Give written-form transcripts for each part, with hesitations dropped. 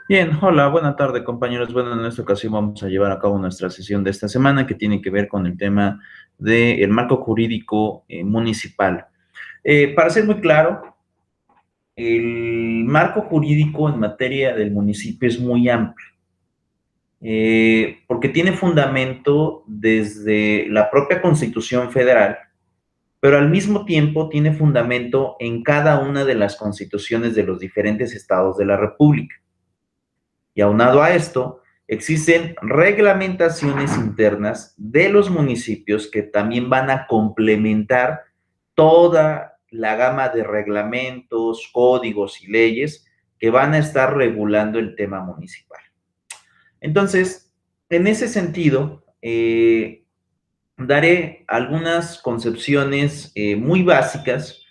Bien, hola, buena tarde compañeros. Bueno, en esta ocasión vamos a llevar a cabo nuestra sesión de esta semana que tiene que ver con el tema del marco jurídico municipal. Para ser muy claro, el marco jurídico en materia del municipio es muy amplio, porque tiene fundamento desde la propia Constitución Federal, pero al mismo tiempo tiene fundamento en cada una de las constituciones de los diferentes estados de la República. Y aunado a esto, existen reglamentaciones internas de los municipios que también van a complementar toda la gama de reglamentos, códigos y leyes que van a estar regulando el tema municipal. Entonces, en ese sentido, daré algunas concepciones muy básicas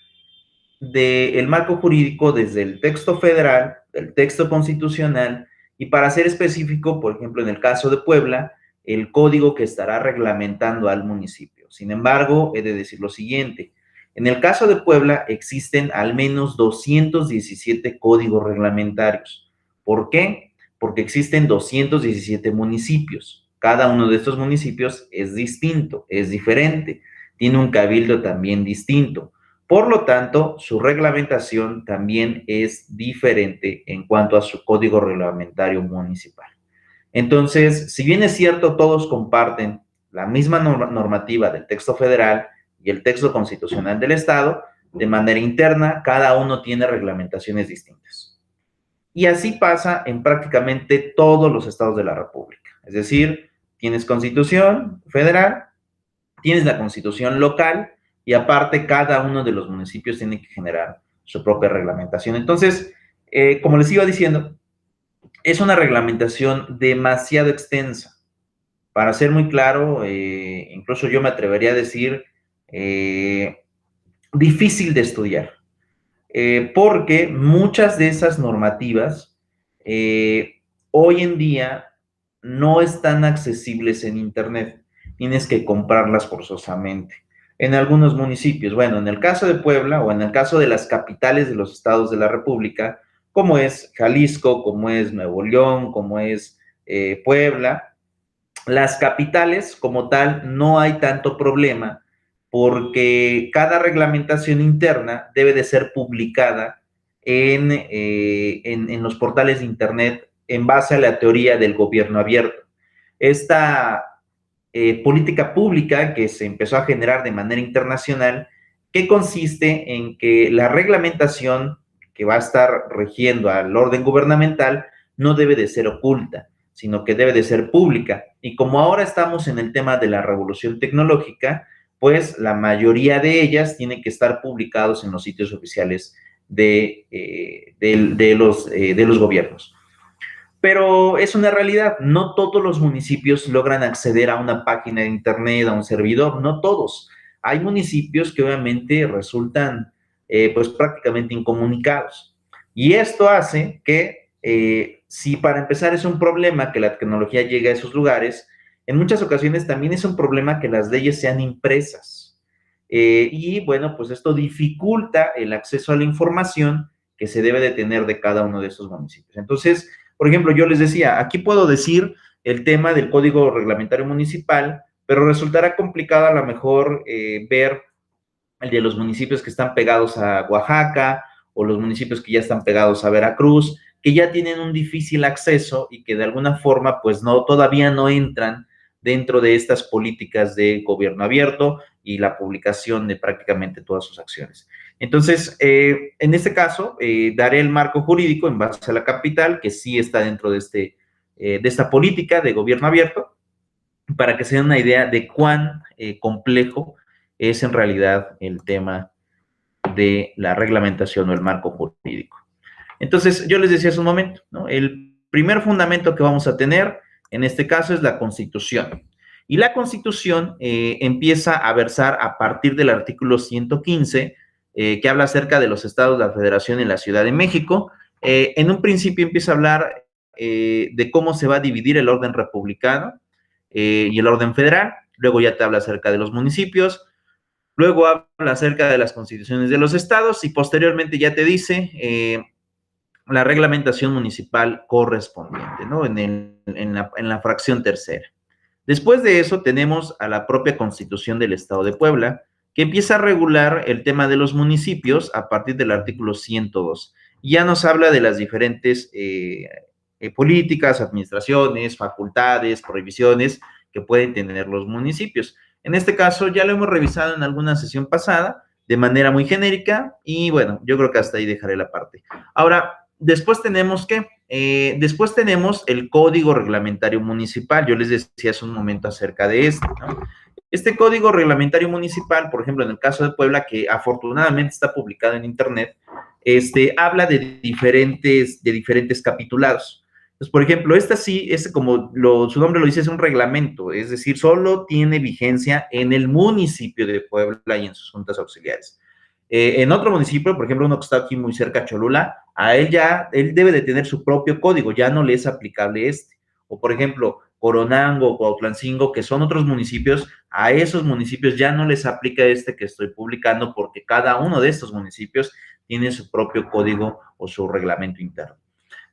del marco jurídico desde el texto federal, el texto constitucional y para ser específico, por ejemplo, en el caso de Puebla, el código que estará reglamentando al municipio. Sin embargo, he de decir lo siguiente. En el caso de Puebla existen al menos 217 códigos reglamentarios. ¿Por qué? Porque existen 217 municipios. Cada uno de estos municipios es distinto, es diferente, tiene un cabildo también distinto. Por lo tanto, su reglamentación también es diferente en cuanto a su código reglamentario municipal. Entonces, si bien es cierto, todos comparten la misma normativa del texto federal y el texto constitucional del Estado, de manera interna, cada uno tiene reglamentaciones distintas. Y así pasa en prácticamente todos los estados de la República. Es decir, tienes constitución federal, tienes la constitución local y aparte cada uno de los municipios tiene que generar su propia reglamentación. Entonces, como les iba diciendo, es una reglamentación demasiado extensa. Para ser muy claro, incluso yo me atrevería a decir difícil de estudiar, porque muchas de esas normativas hoy en día no están accesibles en Internet. Tienes que comprarlas forzosamente. En algunos municipios, bueno, en el caso de Puebla o en el caso de las capitales de los estados de la República, como es Jalisco, como es Nuevo León, como es Puebla, las capitales como tal no hay tanto problema porque cada reglamentación interna debe de ser publicada en los portales de Internet en base a la teoría del gobierno abierto. Esta política pública que se empezó a generar de manera internacional, que consiste en que la reglamentación que va a estar regiendo al orden gubernamental no debe de ser oculta, sino que debe de ser pública. Y como ahora estamos en el tema de la revolución tecnológica, pues la mayoría de ellas tienen que estar publicados en los sitios oficiales de los gobiernos. Pero es una realidad, no todos los municipios logran acceder a una página de internet, a un servidor, no todos. Hay municipios que obviamente resultan pues prácticamente incomunicados. Y esto hace que si para empezar es un problema que la tecnología llegue a esos lugares, en muchas ocasiones también es un problema que las leyes sean impresas. Y bueno, pues esto dificulta el acceso a la información que se debe de tener de cada uno de esos municipios. Entonces, por ejemplo, yo les decía, aquí puedo decir el tema del Código Reglamentario Municipal, pero resultará complicado a lo mejor ver el de los municipios que están pegados a Oaxaca o los municipios que ya están pegados a Veracruz, que ya tienen un difícil acceso y que de alguna forma pues no, todavía no entran dentro de estas políticas de gobierno abierto y la publicación de prácticamente todas sus acciones. Entonces, en este caso, daré el marco jurídico en base a la capital, que sí está dentro de esta política de gobierno abierto, para que se den una idea de cuán complejo es en realidad el tema de la reglamentación o el marco jurídico. Entonces, yo les decía hace un momento, ¿no? El primer fundamento que vamos a tener en este caso es la Constitución. Y la Constitución empieza a versar a partir del artículo 115, que habla acerca de los estados de la Federación en la Ciudad de México. En un principio empieza a hablar de cómo se va a dividir el orden republicano y el orden federal. Luego ya te habla acerca de los municipios, luego habla acerca de las constituciones de los estados y posteriormente ya te dice la reglamentación municipal correspondiente, ¿no? En la fracción tercera. Después de eso tenemos a la propia Constitución del Estado de Puebla, que empieza a regular el tema de los municipios a partir del artículo 102. Ya nos habla de las diferentes políticas, administraciones, facultades, prohibiciones que pueden tener los municipios. En este caso ya lo hemos revisado en alguna sesión pasada de manera muy genérica y bueno, yo creo que hasta ahí dejaré la parte. Ahora, después tenemos después tenemos el Código Reglamentario Municipal. Yo les decía hace un momento acerca de esto, ¿no? Este Código Reglamentario Municipal, por ejemplo, en el caso de Puebla, que afortunadamente está publicado en Internet, habla de diferentes capitulados. Entonces, por ejemplo, como su nombre lo dice, es un reglamento, es decir, solo tiene vigencia en el municipio de Puebla y en sus juntas auxiliares. En otro municipio, por ejemplo, uno que está aquí muy cerca, Cholula, él debe de tener su propio código, ya no le es aplicable este. O, por ejemplo, Coronango o Cuautlancingo, que son otros municipios, a esos municipios ya no les aplica este que estoy publicando porque cada uno de estos municipios tiene su propio código o su reglamento interno.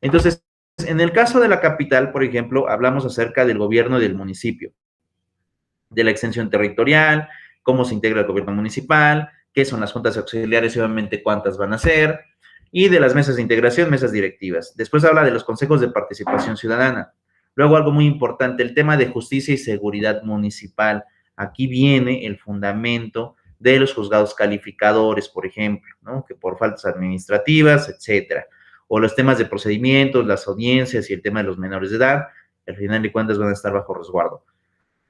Entonces, en el caso de la capital, por ejemplo, hablamos acerca del gobierno del municipio, de la extensión territorial, cómo se integra el gobierno municipal, qué son las juntas auxiliares y obviamente cuántas van a ser, y de las mesas de integración, mesas directivas. Después habla de los consejos de participación ciudadana. Luego algo muy importante, el tema de justicia y seguridad municipal. Aquí viene el fundamento de los juzgados calificadores, por ejemplo, ¿no? Que por faltas administrativas, etcétera. O los temas de procedimientos, las audiencias y el tema de los menores de edad, al final de cuentas van a estar bajo resguardo.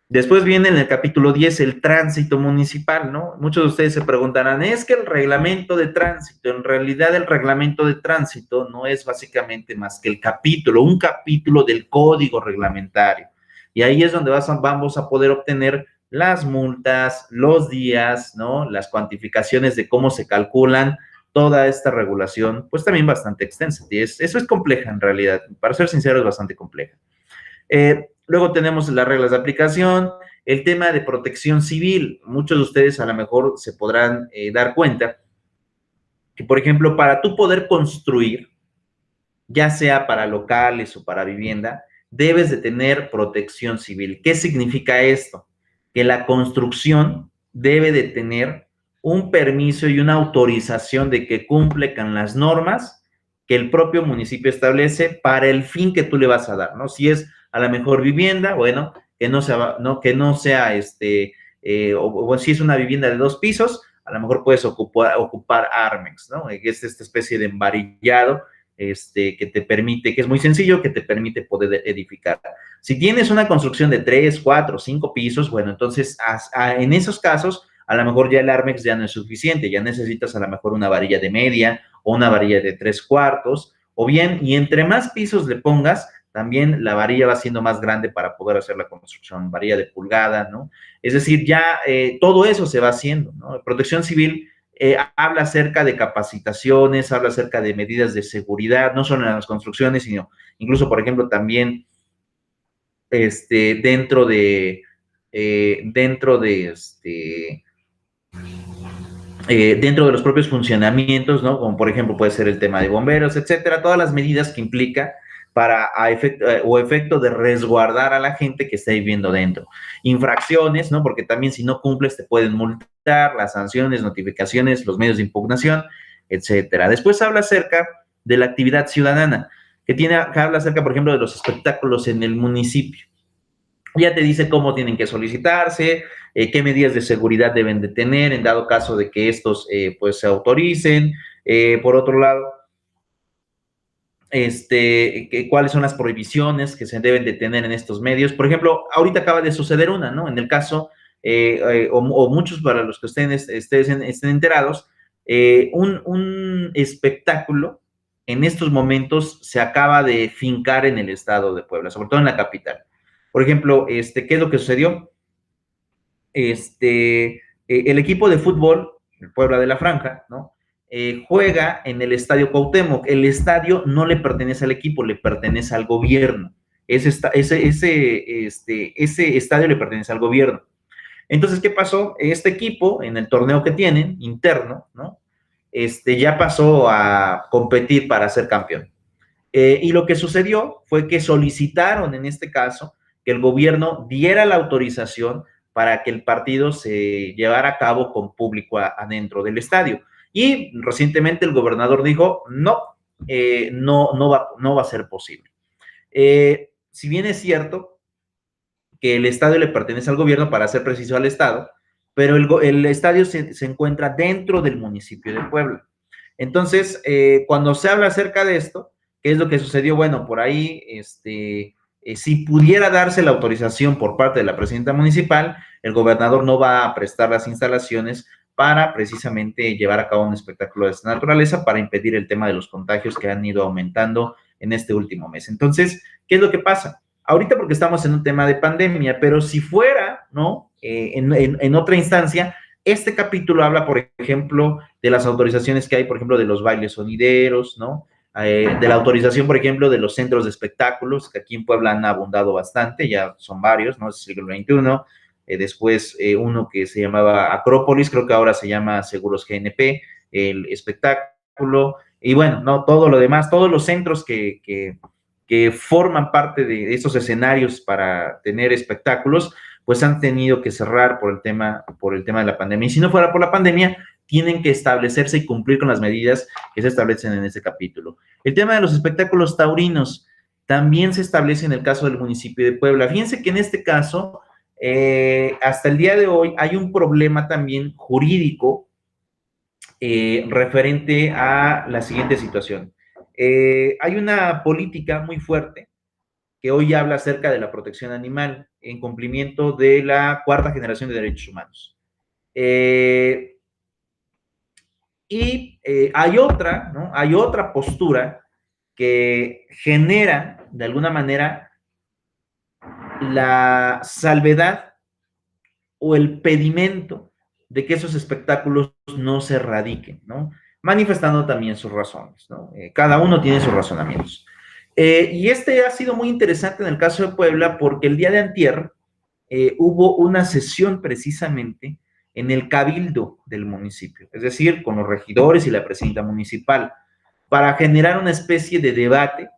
Después viene en el capítulo 10 el tránsito municipal, ¿no? Muchos de ustedes se preguntarán, ¿es que el reglamento de tránsito? En realidad el reglamento de tránsito no es básicamente más que un capítulo del código reglamentario. Y ahí es donde vamos a poder obtener las multas, los días, ¿no? Las cuantificaciones de cómo se calculan toda esta regulación, pues también bastante extensa. Eso es compleja en realidad, para ser sincero, es bastante compleja. Luego tenemos las reglas de aplicación, el tema de protección civil. Muchos de ustedes a lo mejor se podrán dar cuenta que, por ejemplo, para tú poder construir, ya sea para locales o para vivienda, debes de tener protección civil. ¿Qué significa esto? Que la construcción debe de tener un permiso y una autorización de que cumple con las normas que el propio municipio establece para el fin que tú le vas a dar, ¿no? Si es a la mejor vivienda, bueno, que no sea o si es una vivienda de 2 pisos, a lo mejor puedes ocupar Armex, ¿no? Es esta especie de embarillado que te permite, que es muy sencillo, que te permite poder edificar. Si tienes una construcción de 3, 4, 5 pisos, bueno, entonces en esos casos, a lo mejor ya el Armex ya no es suficiente, ya necesitas a lo mejor una varilla de media o una varilla de 3/4, o bien, y entre más pisos le pongas, también la varilla va siendo más grande para poder hacer la construcción, varilla de pulgada, ¿no? Es decir, ya todo eso se va haciendo, ¿no? Protección Civil habla acerca de capacitaciones, habla acerca de medidas de seguridad, no solo en las construcciones, sino incluso, por ejemplo, también dentro de los propios funcionamientos, ¿no? Como por ejemplo puede ser el tema de bomberos, etcétera, todas las medidas que implica para efecto de resguardar a la gente que está viviendo dentro. Infracciones, ¿no? Porque también si no cumples te pueden multar, las sanciones, notificaciones, los medios de impugnación, etcétera. Después habla acerca de la actividad ciudadana, que habla acerca, por ejemplo, de los espectáculos en el municipio. Ya te dice cómo tienen que solicitarse, qué medidas de seguridad deben de tener en dado caso de que estos pues se autoricen. Por otro lado, cuáles son las prohibiciones que se deben de tener en estos medios. Por ejemplo, ahorita acaba de suceder una, ¿no? En el caso, o muchos para los que estén enterados, un espectáculo en estos momentos se acaba de fincar en el estado de Puebla, sobre todo en la capital. Por ejemplo, ¿qué es lo que sucedió? El equipo de fútbol, el Puebla de la Franja, ¿no? Juega en el Estadio Cuauhtémoc. El estadio no le pertenece al equipo, le pertenece al gobierno. Ese estadio le pertenece al gobierno. Entonces, ¿qué pasó? Este equipo, en el torneo que tienen, interno, ¿no? Ya pasó a competir para ser campeón. Y lo que sucedió fue que solicitaron, en este caso, que el gobierno diera la autorización para que el partido se llevara a cabo con público adentro del estadio. Y recientemente el gobernador dijo, no, no va a ser posible. Si bien es cierto que el estadio le pertenece al gobierno, para ser preciso al estado, pero el estadio se encuentra dentro del municipio de Puebla. Entonces, cuando se habla acerca de esto, ¿qué es lo que sucedió? Bueno, por ahí, si pudiera darse la autorización por parte de la presidenta municipal, el gobernador no va a prestar las instalaciones para precisamente llevar a cabo un espectáculo de esta naturaleza, para impedir el tema de los contagios que han ido aumentando en este último mes. Entonces, ¿qué es lo que pasa? Ahorita porque estamos en un tema de pandemia, pero si fuera, ¿no? En otra instancia, este capítulo habla, por ejemplo, de las autorizaciones que hay, por ejemplo, de los bailes sonideros, ¿no? De la autorización, por ejemplo, de los centros de espectáculos, que aquí en Puebla han abundado bastante, ya son varios, ¿no? Es el siglo XXI. Después uno que se llamaba Acrópolis, creo que ahora se llama Seguros GNP, el espectáculo, y bueno, no, todo lo demás, todos los centros que forman parte de esos escenarios para tener espectáculos, pues han tenido que cerrar por el tema de la pandemia. Y si no fuera por la pandemia, tienen que establecerse y cumplir con las medidas que se establecen en este capítulo. El tema de los espectáculos taurinos también se establece en el caso del municipio de Puebla. Fíjense que en este caso, hasta el día de hoy, hay un problema también jurídico referente a la siguiente situación. Hay una política muy fuerte que hoy habla acerca de la protección animal en cumplimiento de la cuarta generación de derechos humanos. Hay otra, ¿no? Hay otra postura que genera, de alguna manera, la salvedad o el pedimento de que esos espectáculos no se erradiquen, ¿no? Manifestando también sus razones, ¿no? Cada uno tiene sus razonamientos. Y este ha sido muy interesante en el caso de Puebla, porque el día de antier hubo una sesión precisamente en el cabildo del municipio, es decir, con los regidores y la presidenta municipal, para generar una especie de debate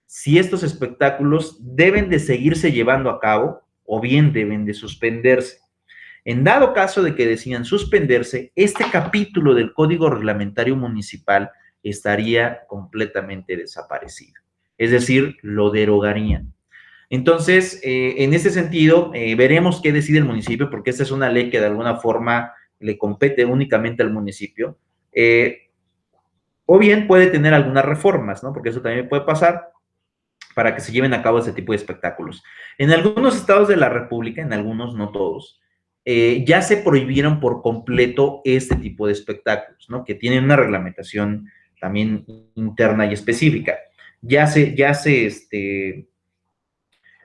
si estos espectáculos deben de seguirse llevando a cabo o bien deben de suspenderse. En dado caso de que decidan suspenderse, este capítulo del Código Reglamentario Municipal estaría completamente desaparecido. Es decir, lo derogarían. Entonces, en ese sentido, veremos qué decide el municipio, porque esta es una ley que de alguna forma le compete únicamente al municipio. O bien puede tener algunas reformas, ¿no? Porque eso también puede pasar para que se lleven a cabo ese tipo de espectáculos. En algunos estados de la República, en algunos, no todos, ya se prohibieron por completo este tipo de espectáculos, ¿no? Que tienen una reglamentación también interna y específica.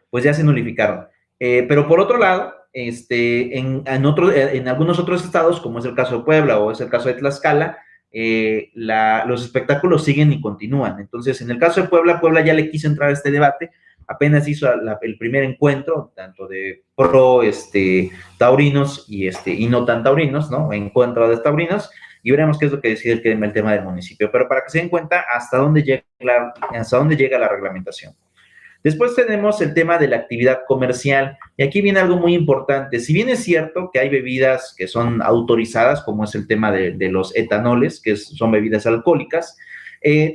Pues ya se nulificaron. Pero por otro lado, en algunos otros estados, como es el caso de Puebla o es el caso de Tlaxcala, los espectáculos siguen y continúan. Entonces, en el caso de Puebla, Puebla ya le quiso entrar a este debate, apenas hizo el primer encuentro, tanto de pro taurinos y no tan taurinos, ¿no? Encuentro de taurinos, y veremos qué es lo que decide el tema del municipio. Pero para que se den cuenta hasta dónde llega la reglamentación. Después tenemos el tema de la actividad comercial, y aquí viene algo muy importante. Si bien es cierto que hay bebidas que son autorizadas, como es el tema de los etanoles, que son bebidas alcohólicas,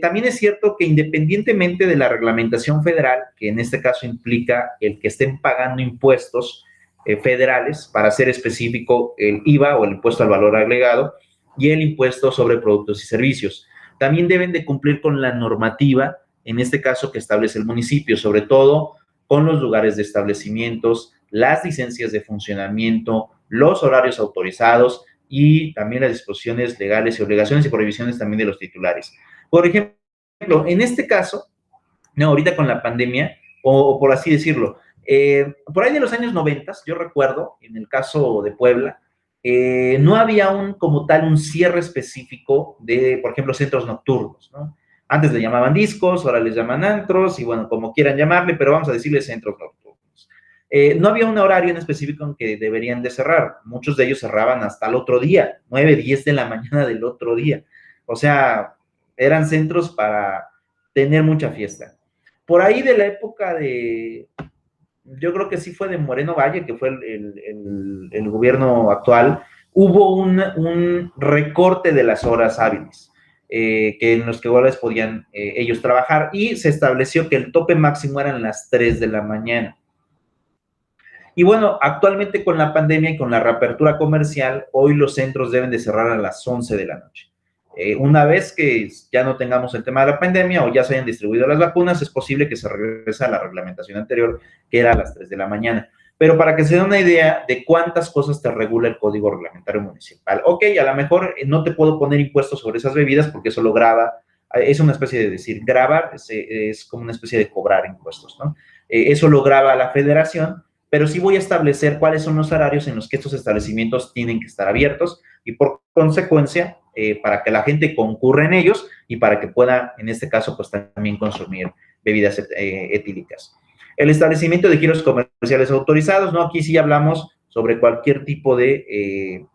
también es cierto que independientemente de la reglamentación federal, que en este caso implica el que estén pagando impuestos federales, para ser específico el IVA o el impuesto al valor agregado, y el impuesto sobre productos y servicios, también deben de cumplir con la normativa, en este caso que establece el municipio, sobre todo con los lugares de establecimientos, las licencias de funcionamiento, los horarios autorizados y también las disposiciones legales y obligaciones y prohibiciones también de los titulares. Por ejemplo, en este caso, no, ahorita con la pandemia, o por así decirlo, por ahí de los años 90, yo recuerdo, en el caso de Puebla, no había como tal un cierre específico de, por ejemplo, centros nocturnos, ¿no? Antes le llamaban discos, ahora les llaman antros, y bueno, como quieran llamarle, pero vamos a decirle centros nocturnos. No había un horario en específico en que deberían de cerrar. Muchos de ellos cerraban hasta el otro día, 9, 10 de la mañana del otro día. O sea, eran centros tener mucha fiesta. Por ahí de la época yo creo que sí fue de Moreno Valle, que fue el gobierno actual, hubo un recorte de las horas hábiles, que en los que igual podían ellos trabajar, y se estableció que el tope máximo eran las 3 de la mañana. Y bueno, actualmente con la pandemia y con la reapertura comercial, hoy los centros deben de cerrar a las 11 de la noche. Una vez que ya no tengamos el tema de la pandemia o ya se hayan distribuido las vacunas, es posible que se regrese a la reglamentación anterior, que era a las 3 de la mañana. Pero para que se den una idea de cuántas cosas te regula el Código Reglamentario Municipal. Ok, a lo mejor no te puedo poner impuestos sobre esas bebidas porque eso lo graba, es una especie de decir, grabar es como una especie de cobrar impuestos, ¿no? Eso lo graba la federación, pero sí voy a establecer cuáles son los horarios en los que estos establecimientos tienen que estar abiertos y por consecuencia, para que la gente concurra en ellos y para que pueda, en este caso, pues también consumir bebidas etílicas. El establecimiento de giros comerciales autorizados, ¿no? Aquí sí hablamos sobre cualquier tipo de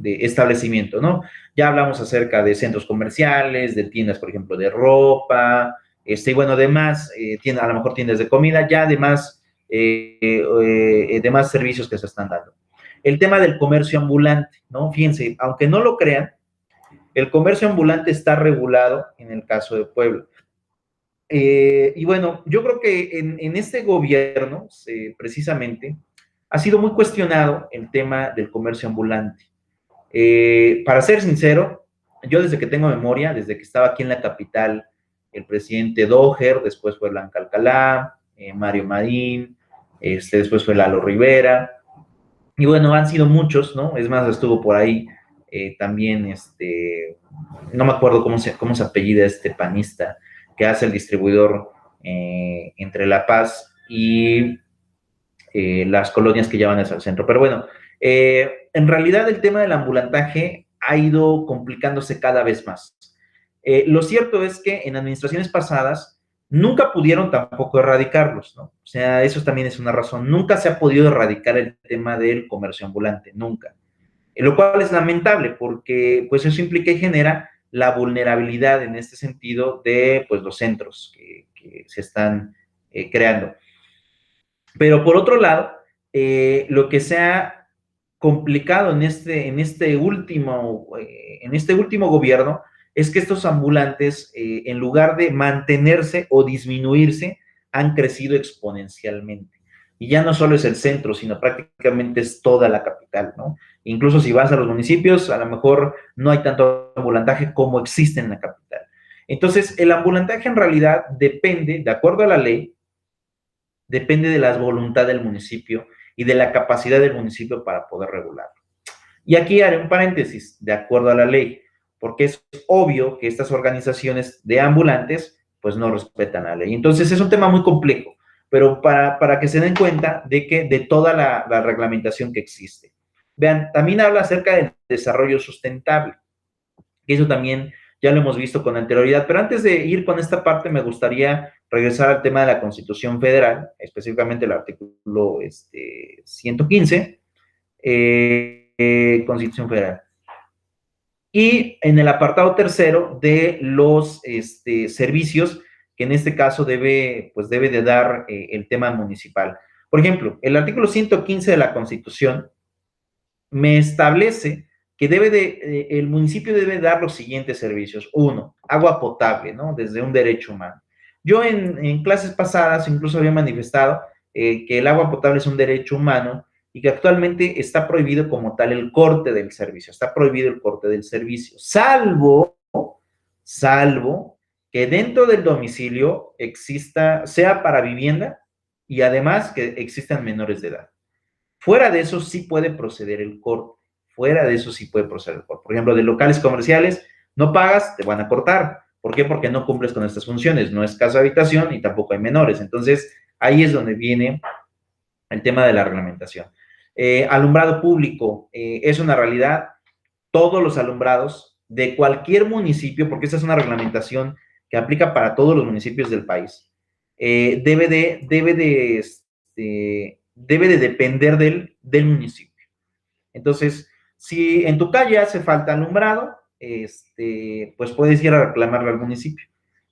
establecimiento, ¿no? Ya hablamos acerca de centros comerciales, de tiendas, por ejemplo, de ropa, y bueno, además, a lo mejor tiendas de comida, ya además, demás servicios que se están dando. El tema del comercio ambulante, ¿no? Fíjense, aunque no lo crean, el comercio ambulante está regulado en el caso de Puebla. Y bueno, yo creo que en este gobierno, precisamente, ha sido muy cuestionado el tema del comercio ambulante. Para ser sincero, yo desde que tengo memoria, desde que estaba aquí en la capital, el presidente Doher, después fue Blanca Alcalá, Mario Marín, después fue Lalo Rivera, y bueno, han sido muchos, ¿no? Es más, estuvo por ahí también, no me acuerdo cómo se apellida este panista, que hace el distribuidor entre La Paz y las colonias que llevan hacia el centro. Pero bueno, en realidad el tema del ambulantaje ha ido complicándose cada vez más. Lo cierto es que en administraciones pasadas nunca pudieron tampoco erradicarlos, ¿no? O sea, eso también es una razón. Nunca se ha podido erradicar el tema del comercio ambulante, nunca. Lo cual es lamentable porque pues eso implica y genera la vulnerabilidad en este sentido de pues los centros que se están creando. Pero por otro lado, lo que se ha complicado en este último gobierno es que estos ambulantes, en lugar de mantenerse o disminuirse, han crecido exponencialmente. Y ya no solo es el centro, sino prácticamente es toda la capital, ¿no? Incluso si vas a los municipios, a lo mejor no hay tanto ambulantaje como existe en la capital. Entonces, el ambulantaje en realidad depende, de acuerdo a la ley, depende de la voluntad del municipio y de la capacidad del municipio para poder regularlo. Y aquí haré un paréntesis, de acuerdo a la ley, porque es obvio que estas organizaciones de ambulantes pues no respetan la ley. Entonces es un tema muy complejo, pero para que se den cuenta de toda la reglamentación que existe. Vean, también habla acerca del desarrollo sustentable, que eso también ya lo hemos visto con anterioridad, pero antes de ir con esta parte me gustaría regresar al tema de la Constitución Federal, específicamente el artículo 115, Constitución Federal. Y en el apartado tercero de los servicios que en este caso debe de dar el tema municipal. Por ejemplo, el artículo 115 de la Constitución me establece que el municipio debe dar los siguientes servicios. Uno, agua potable, ¿no? Desde un derecho humano. Yo en clases pasadas incluso había manifestado que el agua potable es un derecho humano y que actualmente está prohibido como tal el corte del servicio. Está prohibido el corte del servicio, salvo que dentro del domicilio sea para vivienda y además que existan menores de edad. Fuera de eso sí puede proceder el corte. Fuera de eso sí puede proceder el corte. Por ejemplo, de locales comerciales, no pagas, te van a cortar. ¿Por qué? Porque no cumples con estas funciones. No es casa habitación y tampoco hay menores. Entonces, ahí es donde viene el tema de la reglamentación. Alumbrado público es una realidad. Todos los alumbrados de cualquier municipio, porque esta es una reglamentación que aplica para todos los municipios del país, debe de depender del municipio. Entonces, si en tu calle hace falta alumbrado, pues puedes ir a reclamarle al municipio.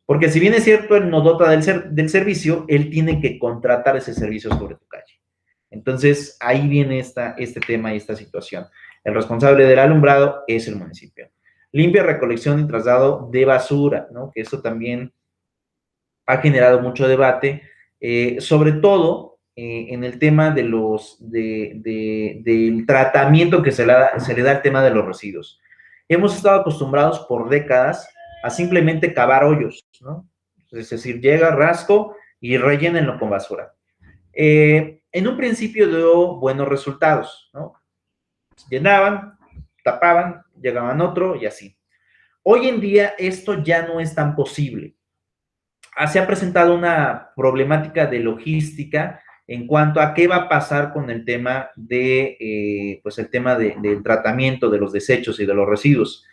Porque si bien es cierto, él no dota del servicio, él tiene que contratar ese servicio sobre tu calle. Entonces, ahí viene este tema y esta situación. El responsable del alumbrado es el municipio. Limpia, recolección y traslado de basura, ¿no? Que eso también ha generado mucho debate, sobre todo en el tema del tratamiento que se le da al tema de los residuos. Hemos estado acostumbrados por décadas a simplemente cavar hoyos, ¿no? Es decir, llega, rasco y rellénenlo con basura. En un principio dio buenos resultados, ¿no? Llenaban, tapaban, llegaban otro y así. Hoy en día esto ya no es tan posible. Se ha presentado una problemática de logística en cuanto a qué va a pasar con el tema pues el tema del tratamiento de los desechos y de los residuos.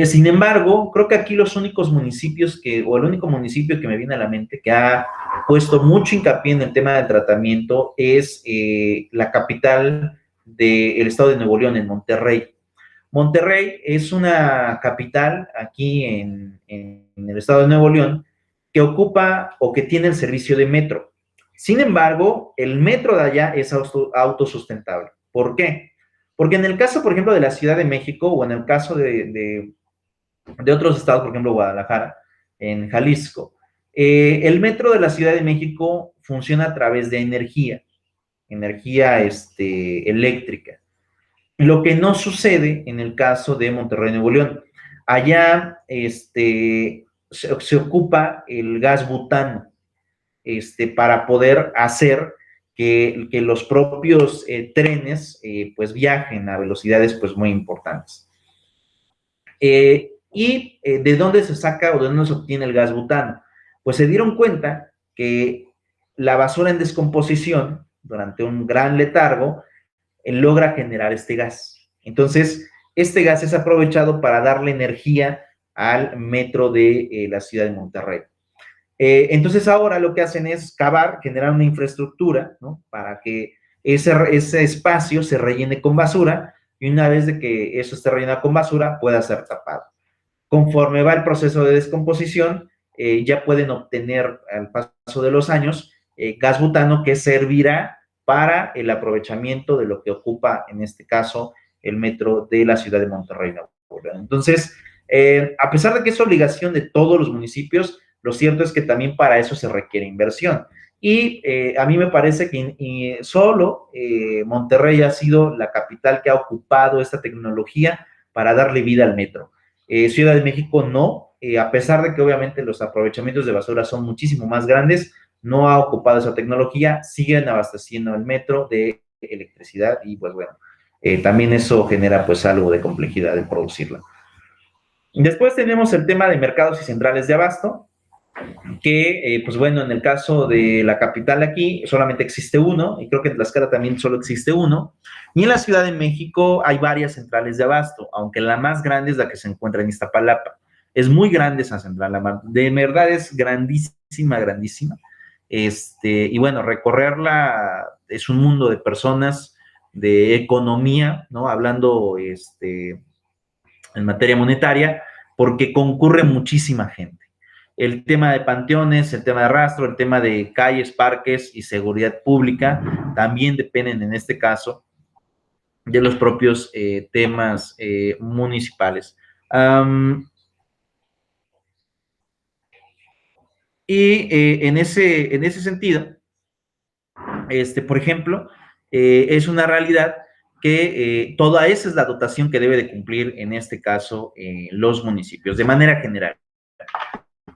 Sin embargo, creo que aquí los únicos municipios o el único municipio que me viene a la mente que ha puesto mucho hincapié en el tema del tratamiento es la capital del estado de Nuevo León, en Monterrey. Monterrey es una capital aquí en el estado de Nuevo León que ocupa o que tiene el servicio de metro. Sin embargo, el metro de allá es autosustentable. ¿Por qué? Porque en el caso, por ejemplo, de la Ciudad de México o en el caso de otros estados, por ejemplo, Guadalajara, en Jalisco, el metro de la Ciudad de México funciona a través de energía eléctrica. Lo que no sucede en el caso de Monterrey, Nuevo León. Allá se ocupa el gas butano para poder hacer que los propios trenes pues viajen a velocidades pues muy importantes. ¿De dónde se saca o de dónde se obtiene el gas butano? Pues se dieron cuenta que la basura en descomposición durante un gran letargo logra generar este gas. Entonces, este gas es aprovechado para darle energía al metro de la ciudad de Monterrey. Entonces, ahora lo que hacen es cavar, generar una infraestructura, ¿no? Para que ese espacio se rellene con basura y una vez de que eso esté rellenado con basura, pueda ser tapado. Conforme va el proceso de descomposición, ya pueden obtener al paso de los años gas butano que servirá para el aprovechamiento de lo que ocupa, en este caso, el metro de la ciudad de Monterrey. Entonces, a pesar de que es obligación de todos los municipios, lo cierto es que también para eso se requiere inversión. Y a mí me parece que solo Monterrey ha sido la capital que ha ocupado esta tecnología para darle vida al metro. Ciudad de México no, a pesar de que obviamente los aprovechamientos de basura son muchísimo más grandes, no ha ocupado esa tecnología, siguen abasteciendo el metro de electricidad y pues bueno, también eso genera pues algo de complejidad de producirla. Después tenemos el tema de mercados y centrales de abasto, que pues bueno, en el caso de la capital aquí solamente existe uno, y creo que en Tlaxcala también solo existe uno, y en la Ciudad de México hay varias centrales de abasto, aunque la más grande es la que se encuentra en Iztapalapa. Es muy grande esa central, de verdad es grandísima, grandísima. Y bueno, recorrerla es un mundo de personas, de economía, ¿no? Hablando en materia monetaria, porque concurre muchísima gente. El tema de panteones, el tema de rastro, el tema de calles, parques y seguridad pública también dependen en este caso de los propios temas municipales. En ese sentido, por ejemplo, es una realidad que toda esa es la dotación que debe de cumplir en este caso los municipios, de manera general.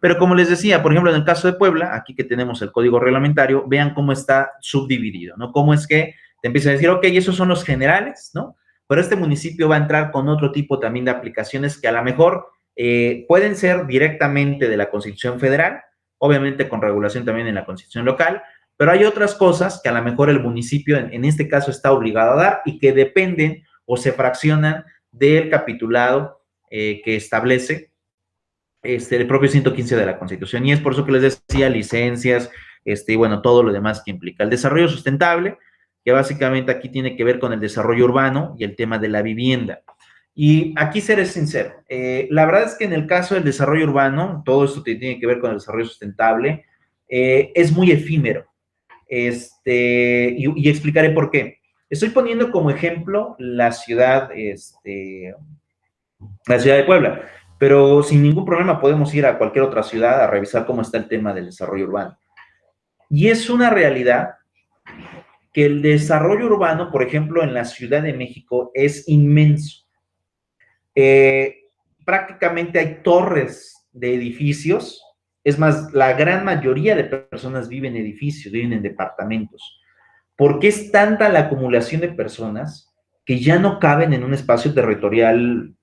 Pero como les decía, por ejemplo, en el caso de Puebla, aquí que tenemos el código reglamentario, vean cómo está subdividido, ¿no? Cómo es que te empiezan a decir, ok, esos son los generales, ¿no? Pero este municipio va a entrar con otro tipo también de aplicaciones que a lo mejor pueden ser directamente de la Constitución Federal, obviamente con regulación también en la Constitución local, pero hay otras cosas que a lo mejor el municipio en este caso está obligado a dar y que dependen o se fraccionan del capitulado que establece el propio 115 de la Constitución. Y es por eso que les decía licencias, y bueno, todo lo demás que implica. El desarrollo sustentable, que básicamente aquí tiene que ver con el desarrollo urbano y el tema de la vivienda. Y aquí seré sincero, la verdad es que en el caso del desarrollo urbano, todo esto tiene que ver con el desarrollo sustentable, es muy efímero. Y explicaré por qué. Estoy poniendo como ejemplo la ciudad de Puebla, pero sin ningún problema podemos ir a cualquier otra ciudad a revisar cómo está el tema del desarrollo urbano. Y es una realidad que el desarrollo urbano, por ejemplo, en la Ciudad de México es inmenso. Eh, Prácticamente hay torres de edificios, es más, la gran mayoría de personas viven en edificios, viven en departamentos, porque es tanta la acumulación de personas que ya no caben en un espacio territorial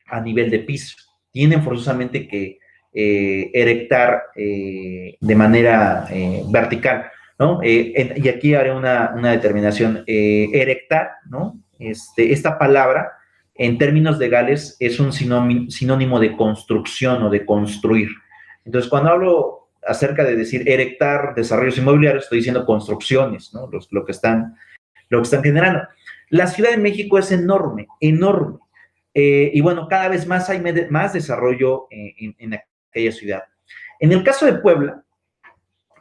a nivel de piso. Tienen forzosamente que erectar de manera vertical, ¿no? Y aquí haré una determinación. Erectar, ¿no? Esta palabra, en términos legales, es un sinónimo de construcción o de construir. Entonces, cuando hablo acerca de decir erectar desarrollos inmobiliarios, estoy diciendo construcciones, ¿no? Lo que están generando. La Ciudad de México es enorme, enorme. Y bueno, cada vez más hay más desarrollo en aquella ciudad. En el caso de Puebla,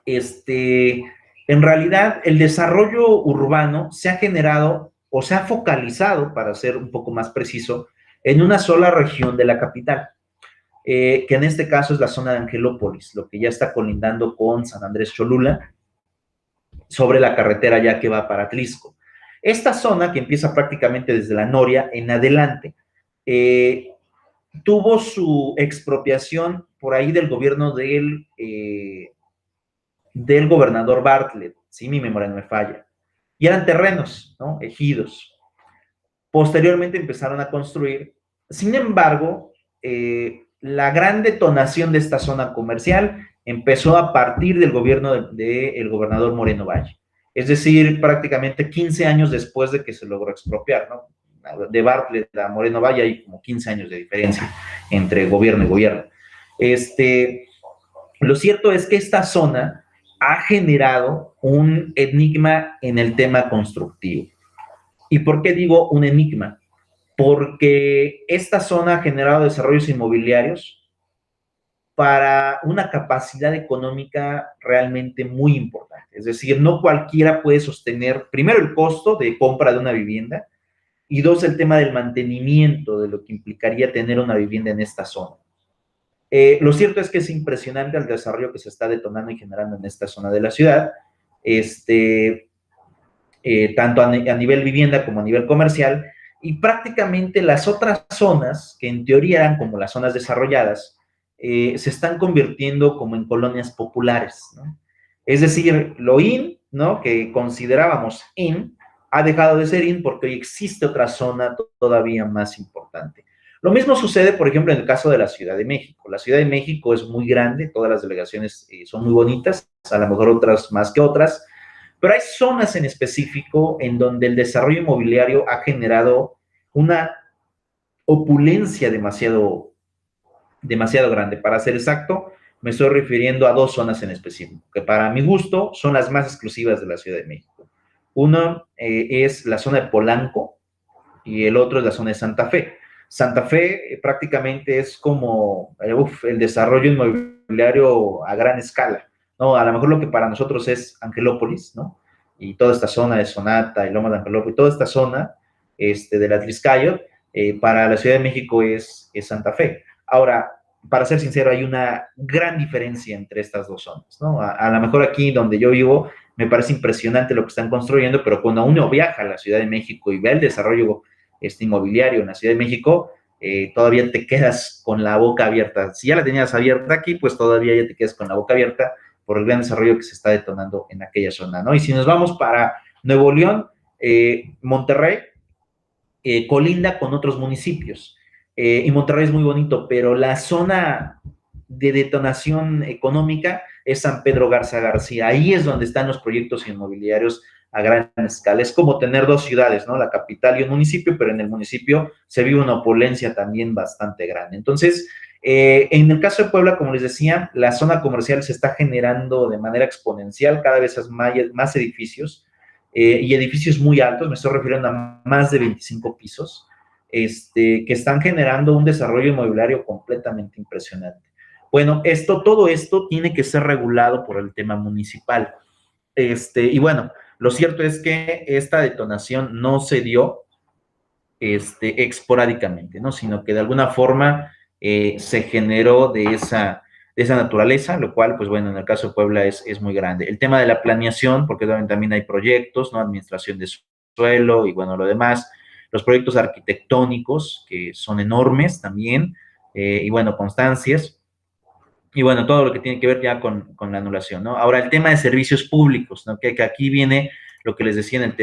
en realidad el desarrollo urbano se ha generado o se ha focalizado, para ser un poco más preciso, en una sola región de la capital, que en este caso es la zona de Angelópolis, lo que ya está colindando con San Andrés Cholula, sobre la carretera ya que va para Atlisco. Esta zona, que empieza prácticamente desde la Noria en adelante, tuvo su expropiación por ahí del gobierno del gobernador Bartlett, si mi memoria no me falla. Y eran terrenos, ¿no? Ejidos. Posteriormente empezaron a construir. Sin embargo, la gran detonación de esta zona comercial empezó a partir del gobierno del gobernador Moreno Valle. Es decir, prácticamente 15 años después de que se logró expropiar, ¿no? De Bartlett a Moreno Valle hay como 15 años de diferencia entre gobierno y gobierno. Lo cierto es que esta zona ha generado un enigma en el tema constructivo. ¿Y por qué digo un enigma? Porque esta zona ha generado desarrollos inmobiliarios para una capacidad económica realmente muy importante. Es decir, no cualquiera puede sostener, primero, el costo de compra de una vivienda y dos, el tema del mantenimiento de lo que implicaría tener una vivienda en esta zona. Lo cierto es que es impresionante el desarrollo que se está detonando y generando en esta zona de la ciudad, tanto a nivel vivienda como a nivel comercial, y prácticamente las otras zonas, que en teoría eran como las zonas desarrolladas, se están convirtiendo como en colonias populares, ¿no? Es decir, lo in, ¿no? Que considerábamos in, ha dejado de ser in porque hoy existe otra zona todavía más importante. Lo mismo sucede, por ejemplo, en el caso de la Ciudad de México. La Ciudad de México es muy grande, todas las delegaciones son muy bonitas, a lo mejor otras más que otras, pero hay zonas en específico en donde el desarrollo inmobiliario ha generado una opulencia demasiado grande. Para ser exacto, me estoy refiriendo a dos zonas en específico, que para mi gusto son las más exclusivas de la Ciudad de México. Uno es la zona de Polanco y el otro es la zona de Santa Fe. Santa Fe prácticamente es como el desarrollo inmobiliario a gran escala, ¿no? A lo mejor lo que para nosotros es Angelópolis, ¿no? Y toda esta zona de Sonata y Loma de Angelópolis, toda esta zona del Atliscayo, para la Ciudad de México es Santa Fe. Ahora, para ser sincero, hay una gran diferencia entre estas dos zonas, ¿no? A lo mejor aquí donde yo vivo me parece impresionante lo que están construyendo, pero cuando uno viaja a la Ciudad de México y ve el desarrollo inmobiliario en la Ciudad de México, todavía te quedas con la boca abierta. Si ya la tenías abierta aquí, pues todavía ya te quedas con la boca abierta por el gran desarrollo que se está detonando en aquella zona, ¿no? Y si nos vamos para Nuevo León, Monterrey colinda con otros municipios. Y Monterrey es muy bonito, pero la zona de detonación económica es San Pedro Garza García. Ahí es donde están los proyectos inmobiliarios a gran escala. Es como tener dos ciudades, ¿no? La capital y un municipio, pero en el municipio se vive una opulencia también bastante grande. Entonces, en el caso de Puebla, como les decía, la zona comercial se está generando de manera exponencial, cada vez más edificios, y edificios muy altos, me estoy refiriendo a más de 25 pisos, que están generando un desarrollo inmobiliario completamente impresionante. Bueno, todo esto tiene que ser regulado por el tema municipal. Y bueno, lo cierto es que esta detonación no se dio esporádicamente, ¿no? Sino que de alguna forma se generó de esa naturaleza, lo cual, pues bueno, en el caso de Puebla es muy grande. El tema de la planeación, porque también hay proyectos, ¿no? Administración de suelo y bueno, lo demás. Los proyectos arquitectónicos, que son enormes también, y bueno, constancias. Y bueno, todo lo que tiene que ver ya con la anulación, ¿no? Ahora, el tema de servicios públicos, ¿no? Que aquí viene lo que les decía en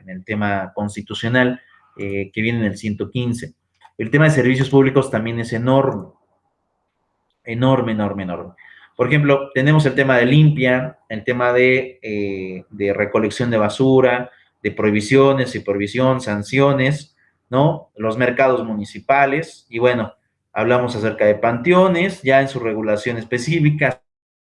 el tema constitucional, que viene en el 115. El tema de servicios públicos también es enorme, enorme, enorme, enorme. Por ejemplo, tenemos el tema de limpia, el tema de recolección de basura, de prohibiciones y prohibición, sanciones, ¿no? Los mercados municipales, y bueno, hablamos acerca de panteones, ya en su regulación específica,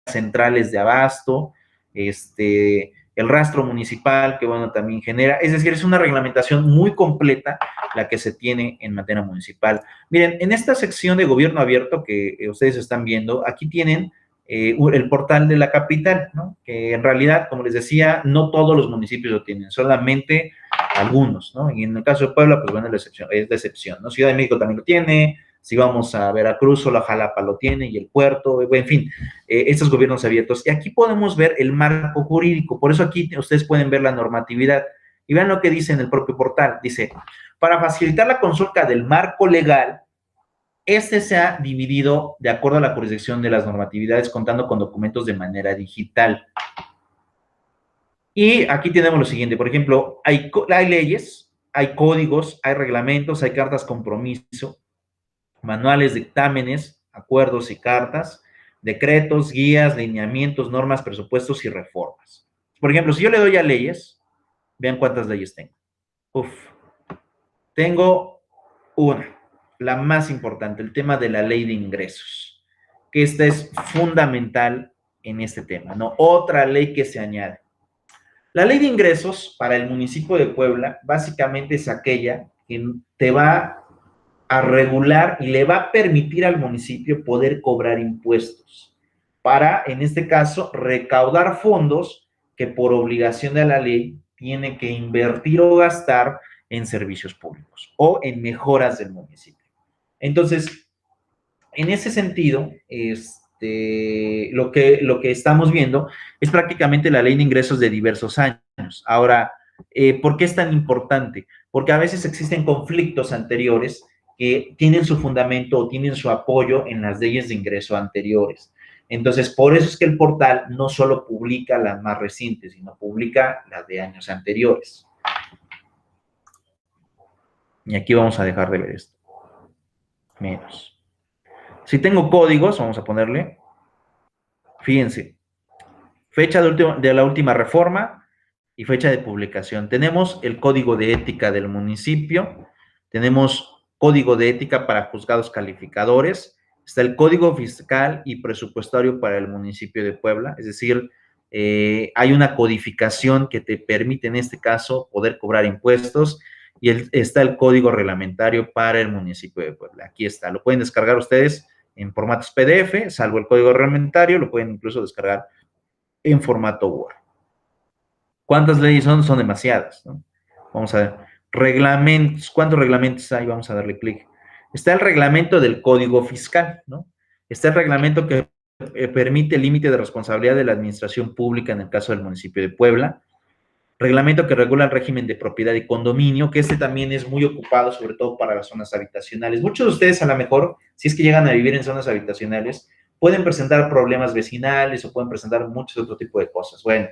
centrales de abasto, el rastro municipal, que bueno, también genera, es decir, es una reglamentación muy completa la que se tiene en materia municipal. Miren, en esta sección de gobierno abierto que ustedes están viendo, aquí tienen el portal de la capital, ¿no? Que en realidad, como les decía, no todos los municipios lo tienen, solamente algunos, ¿no? Y en el caso de Puebla, pues bueno, es la excepción, ¿no? Ciudad de México también lo tiene, si vamos a Veracruz, solo Jalapa lo tiene, y el puerto, en fin, estos gobiernos abiertos. Y aquí podemos ver el marco jurídico, por eso aquí ustedes pueden ver la normatividad, y vean lo que dice en el propio portal, dice, para facilitar la consulta del marco legal, se ha dividido de acuerdo a la jurisdicción de las normatividades, contando con documentos de manera digital. Y aquí tenemos lo siguiente, por ejemplo, hay leyes, hay códigos, hay reglamentos, hay cartas compromiso, manuales, dictámenes, acuerdos y cartas, decretos, guías, lineamientos, normas, presupuestos y reformas. Por ejemplo, si yo le doy a leyes, vean cuántas leyes tengo. Uf, tengo una, la más importante, el tema de la ley de ingresos, que esta es fundamental en este tema, ¿no? Otra ley que se añade. La ley de ingresos para el municipio de Puebla básicamente es aquella que te va a regular y le va a permitir al municipio poder cobrar impuestos para, en este caso, recaudar fondos que por obligación de la ley tiene que invertir o gastar en servicios públicos o en mejoras del municipio. Entonces, en ese sentido, lo que estamos viendo es prácticamente la ley de ingresos de diversos años. Ahora, ¿por qué es tan importante? Porque a veces existen conflictos anteriores que tienen su fundamento o tienen su apoyo en las leyes de ingreso anteriores. Entonces, por eso es que el portal no solo publica las más recientes, sino publica las de años anteriores. Y aquí vamos a dejar de ver esto. Menos. Si tengo códigos, vamos a ponerle, fíjense, fecha de la última reforma y fecha de publicación. Tenemos el código de ética del municipio, tenemos código de ética para juzgados calificadores, está el código fiscal y presupuestario para el municipio de Puebla, es decir, hay una codificación que te permite en este caso poder cobrar impuestos, y está el código reglamentario para el municipio de Puebla. Aquí está, lo pueden descargar ustedes en formatos PDF, salvo el código reglamentario, lo pueden incluso descargar en formato Word. ¿Cuántas leyes son? Son demasiadas, ¿no? Vamos a ver. Reglamentos. ¿Cuántos reglamentos hay? Vamos a darle clic. Está el reglamento del Código Fiscal, ¿no? Está el reglamento que permite el límite de responsabilidad de la administración pública en el caso del municipio de Puebla. Reglamento que regula el régimen de propiedad y condominio, que también es muy ocupado, sobre todo para las zonas habitacionales. Muchos de ustedes, a lo mejor, si es que llegan a vivir en zonas habitacionales, pueden presentar problemas vecinales o pueden presentar muchos otro tipo de cosas. Bueno,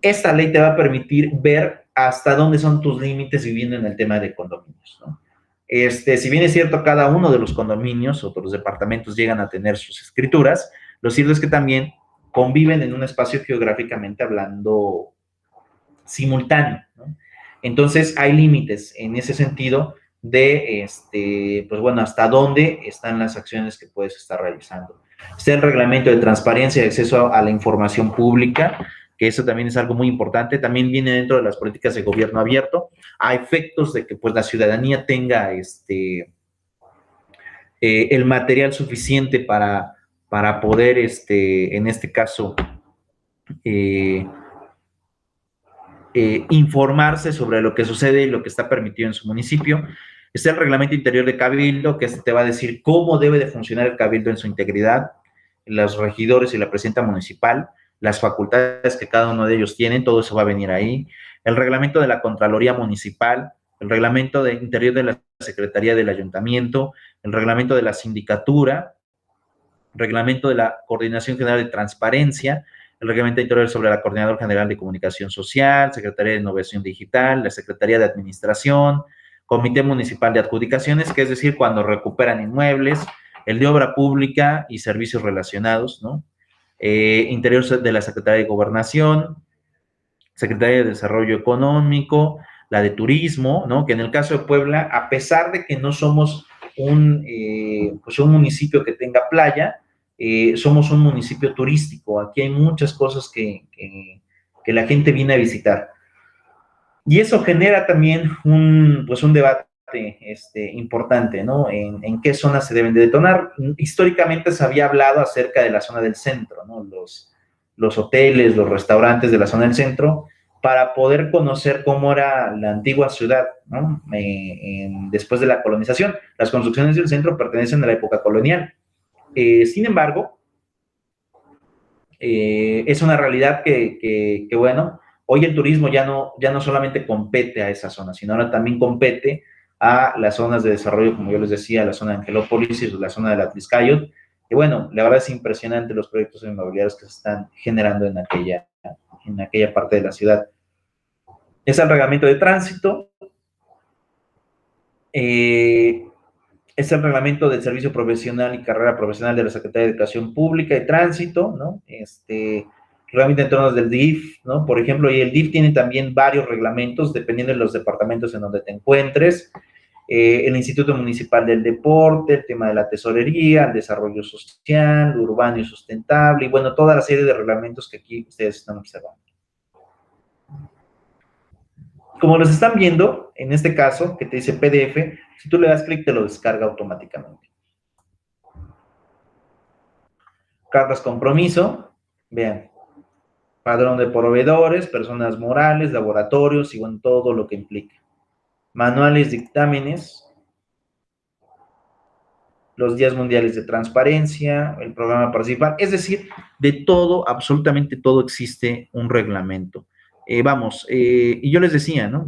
esta ley te va a permitir ver hasta dónde son tus límites viviendo en el tema de condominios, ¿no? Si bien es cierto, cada uno de los condominios o de los departamentos llegan a tener sus escrituras, lo cierto es que también conviven en un espacio geográficamente hablando simultáneo, ¿no? Entonces, hay límites en ese sentido de, pues bueno, hasta dónde están las acciones que puedes estar realizando. Está el reglamento de transparencia y acceso a la información pública. que eso también es algo muy importante. También viene dentro de las políticas de gobierno abierto, a efectos de que pues la ciudadanía tenga el material suficiente para poder, en este caso, eh, informarse sobre lo que sucede y lo que está permitido en su municipio. Está el reglamento interior de Cabildo, que te va a decir cómo debe de funcionar el Cabildo en su integridad, los regidores y la presidenta municipal, las facultades que cada uno de ellos tienen, todo eso va a venir ahí. El reglamento de la Contraloría Municipal, el reglamento de interior de la Secretaría del Ayuntamiento, el reglamento de la Sindicatura, reglamento de la Coordinación General de Transparencia, el reglamento interior sobre la Coordinadora General de Comunicación Social, Secretaría de Innovación Digital, la Secretaría de Administración, Comité Municipal de Adjudicaciones, que es decir, cuando recuperan inmuebles, el de Obra Pública y servicios relacionados, ¿no? Interior de la Secretaría de Gobernación, Secretaría de Desarrollo Económico, la de Turismo, ¿no? Que en el caso de Puebla, a pesar de que no somos pues un municipio que tenga playa, somos un municipio turístico. Aquí hay muchas cosas que la gente viene a visitar. Y eso genera también pues un debate importante, ¿no? En qué zonas se deben de detonar. Históricamente se había hablado acerca de la zona del centro, ¿no? Los hoteles, los restaurantes de la zona del centro, para poder conocer cómo era la antigua ciudad, ¿no? Después de la colonización. Las construcciones del centro pertenecen a la época colonial. Sin embargo, es una realidad que, bueno, hoy el turismo ya no solamente compete a esa zona, sino ahora también compete a las zonas de desarrollo, como yo les decía, la zona de Angelópolis y la zona de la Tliscayot. Y bueno, la verdad es impresionante los proyectos inmobiliarios que se están generando en aquella parte de la ciudad. Es el reglamento de tránsito, es el reglamento del servicio profesional y carrera profesional de la Secretaría de Educación Pública y Tránsito, ¿no? Reglamento en torno del DIF, ¿no? Por ejemplo, y el DIF tiene también varios reglamentos, dependiendo de los departamentos en donde te encuentres. El Instituto Municipal del Deporte, el tema de la tesorería, el desarrollo social, urbano y sustentable, y bueno, toda la serie de reglamentos que aquí ustedes están observando. Como los están viendo, en este caso, que te dice PDF, si tú le das clic, te lo descarga automáticamente. Cartas compromiso, vean, padrón de proveedores, personas morales, laboratorios y bueno, todo lo que implica. Manuales, dictámenes, los días mundiales de transparencia, el programa participar, es decir, de todo, absolutamente todo existe un reglamento. Y yo les decía, ¿no?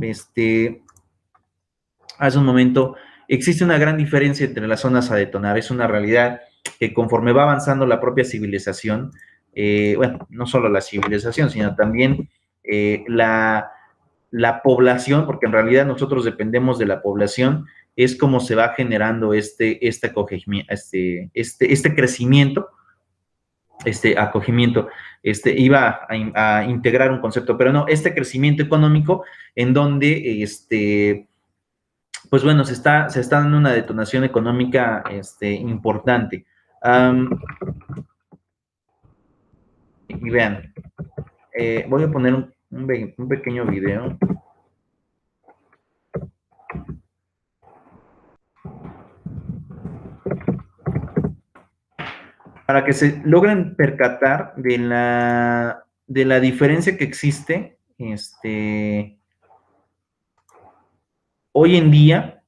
Hace un momento, existe una gran diferencia entre las zonas a detonar, es una realidad que conforme va avanzando la propia civilización, bueno, no solo la civilización, sino también la población, porque en realidad nosotros dependemos de la población, es como se va generando este crecimiento, acogimiento, iba a integrar un concepto, pero no, este crecimiento económico en donde, pues bueno, se está dando una detonación económica importante. Y vean, voy a poner un pequeño video. Para que se logren percatar de la diferencia que existe hoy en día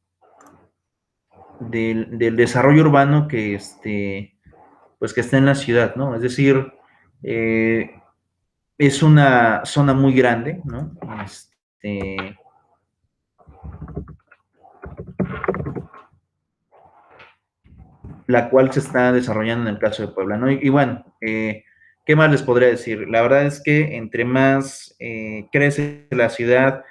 del desarrollo urbano que pues que está en la ciudad, ¿no? Es decir, es una zona muy grande, ¿no? La cual se está desarrollando en el caso de Puebla, ¿no? Y bueno, ¿qué más les podría decir? La verdad es que entre más crece la ciudad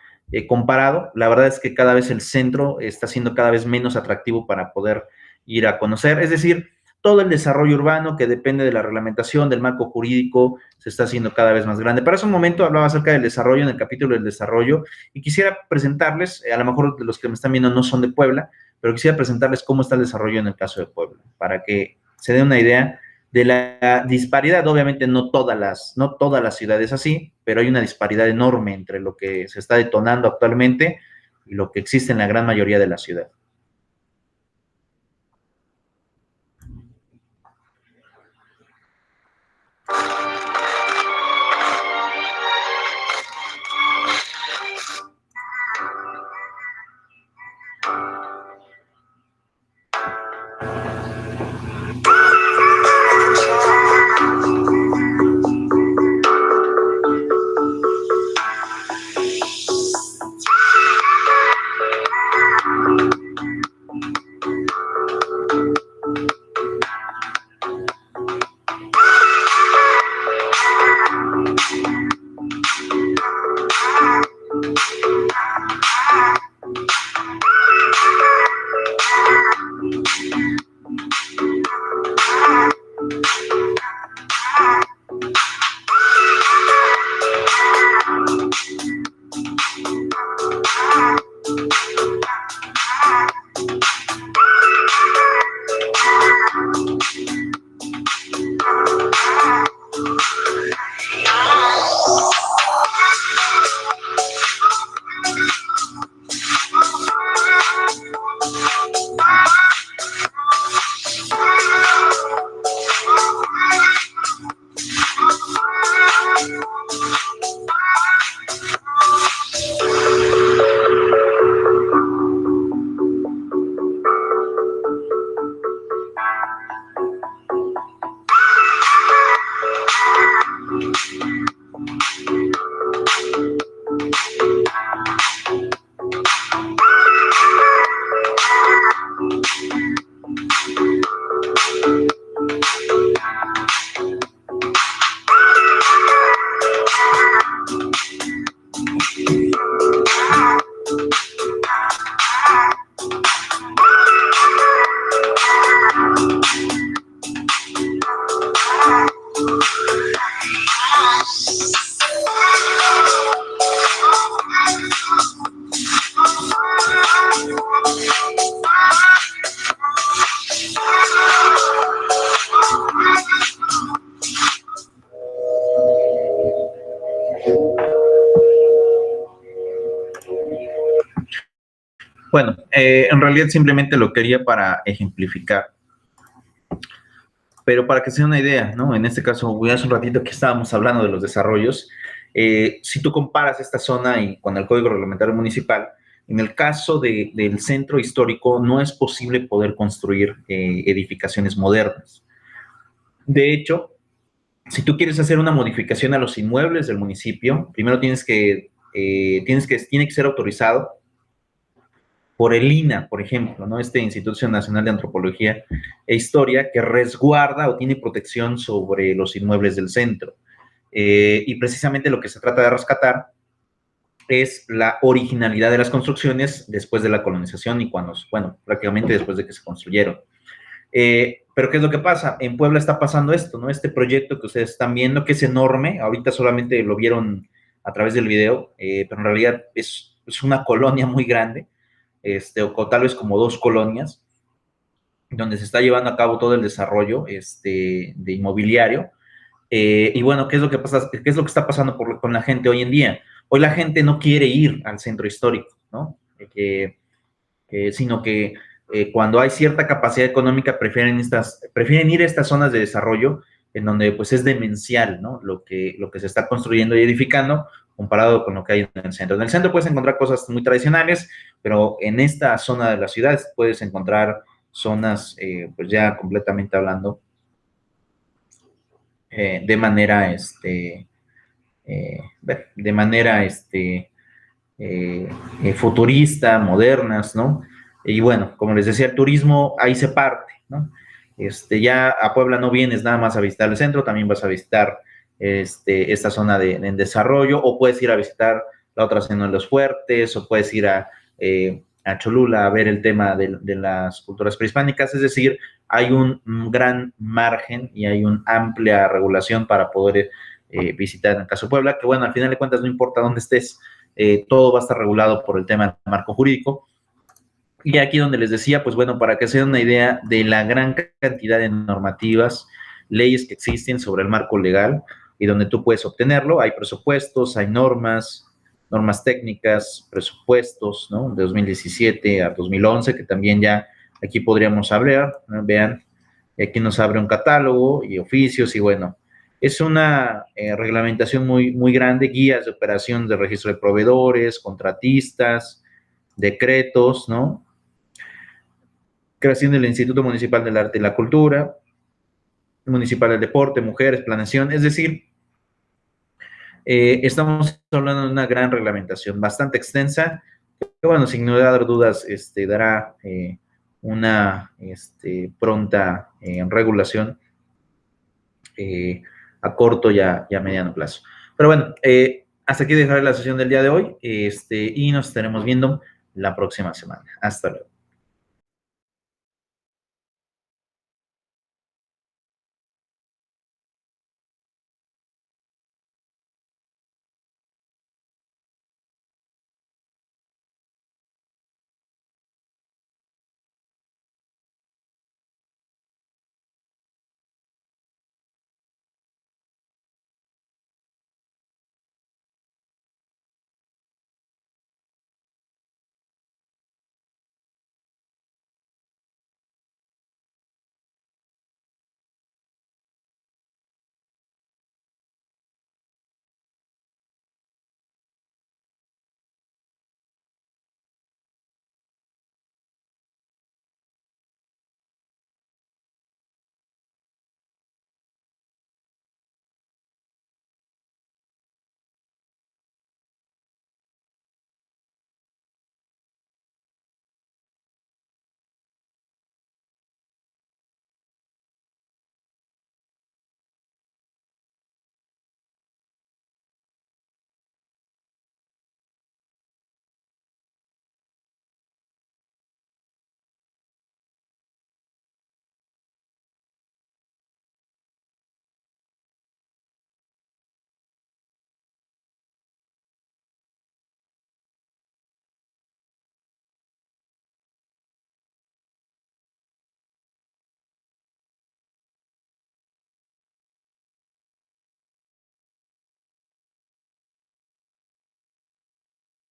comparado, la verdad es que cada vez el centro está siendo cada vez menos atractivo para poder ir a conocer. Es decir, todo el desarrollo urbano que depende de la reglamentación, del marco jurídico, se está haciendo cada vez más grande. Para ese momento hablaba acerca del desarrollo en el capítulo del desarrollo y quisiera presentarles, a lo mejor los que me están viendo no son de Puebla, pero quisiera presentarles cómo está el desarrollo en el caso de Puebla, para que se den una idea de la disparidad. Obviamente no todas las ciudades así, pero hay una disparidad enorme entre lo que se está detonando actualmente y lo que existe en la gran mayoría de la ciudad. Bueno, en realidad simplemente lo quería para ejemplificar, pero para que se den una idea, ¿no? En este caso, hace un ratito que estábamos hablando de los desarrollos, si tú comparas esta zona y con el Código Reglamentario Municipal, en el caso del centro histórico no es posible poder construir edificaciones modernas. De hecho, si tú quieres hacer una modificación a los inmuebles del municipio, primero tiene que ser autorizado por el INAH, por ejemplo, ¿no? Este Instituto Nacional de Antropología e Historia, que resguarda o tiene protección sobre los inmuebles del centro. Y precisamente lo que se trata de rescatar es la originalidad de las construcciones después de la colonización y prácticamente después de que se construyeron. Pero ¿qué es lo que pasa? En Puebla está pasando esto, ¿no? Este proyecto que ustedes están viendo, que es enorme, ahorita solamente lo vieron a través del video, pero en realidad es una colonia muy grande, o tal vez como 2 colonias, donde se está llevando a cabo todo el desarrollo de inmobiliario. Y bueno, ¿qué es lo que pasa? ¿Qué es lo que está pasando con la gente hoy en día? Hoy la gente no quiere ir al centro histórico, ¿no? Sino que cuando hay cierta capacidad económica prefieren ir a estas zonas de desarrollo en donde pues es demencial, ¿no? Lo que se está construyendo y edificando comparado con lo que hay en el centro. En el centro puedes encontrar cosas muy tradicionales, pero en esta zona de la ciudad puedes encontrar zonas, pues ya completamente hablando, de manera, futurista, modernas, ¿no? Y bueno, como les decía, el turismo ahí se parte, ¿no? Ya a Puebla no vienes nada más a visitar el centro, también vas a visitar esta zona en desarrollo, o puedes ir a visitar la otra zona de los fuertes, o puedes ir a Cholula a ver el tema de las culturas prehispánicas, es decir, hay un gran margen y hay una amplia regulación para poder visitar en el caso de Puebla, que bueno, al final de cuentas no importa dónde estés, todo va a estar regulado por el tema del marco jurídico. Y aquí donde les decía, pues bueno, para que se den una idea de la gran cantidad de normativas leyes que existen sobre el marco legal y donde tú puedes obtenerlo. Hay presupuestos, hay normas técnicas, presupuestos, ¿no? De 2017 a 2011, que también ya aquí podríamos hablar, ¿no? Vean, aquí nos abre un catálogo y oficios y bueno, es una reglamentación muy grande, guías de operación de registro de proveedores, contratistas, decretos, ¿no? Creación del Instituto Municipal del Arte y la Cultura, Municipal del Deporte, Mujeres, Planeación, es decir, estamos hablando de una gran reglamentación bastante extensa, que bueno, sin lugar a dudas, dará una pronta regulación a corto y a mediano plazo. Pero bueno, hasta aquí dejaré la sesión del día de hoy y nos estaremos viendo la próxima semana. Hasta luego.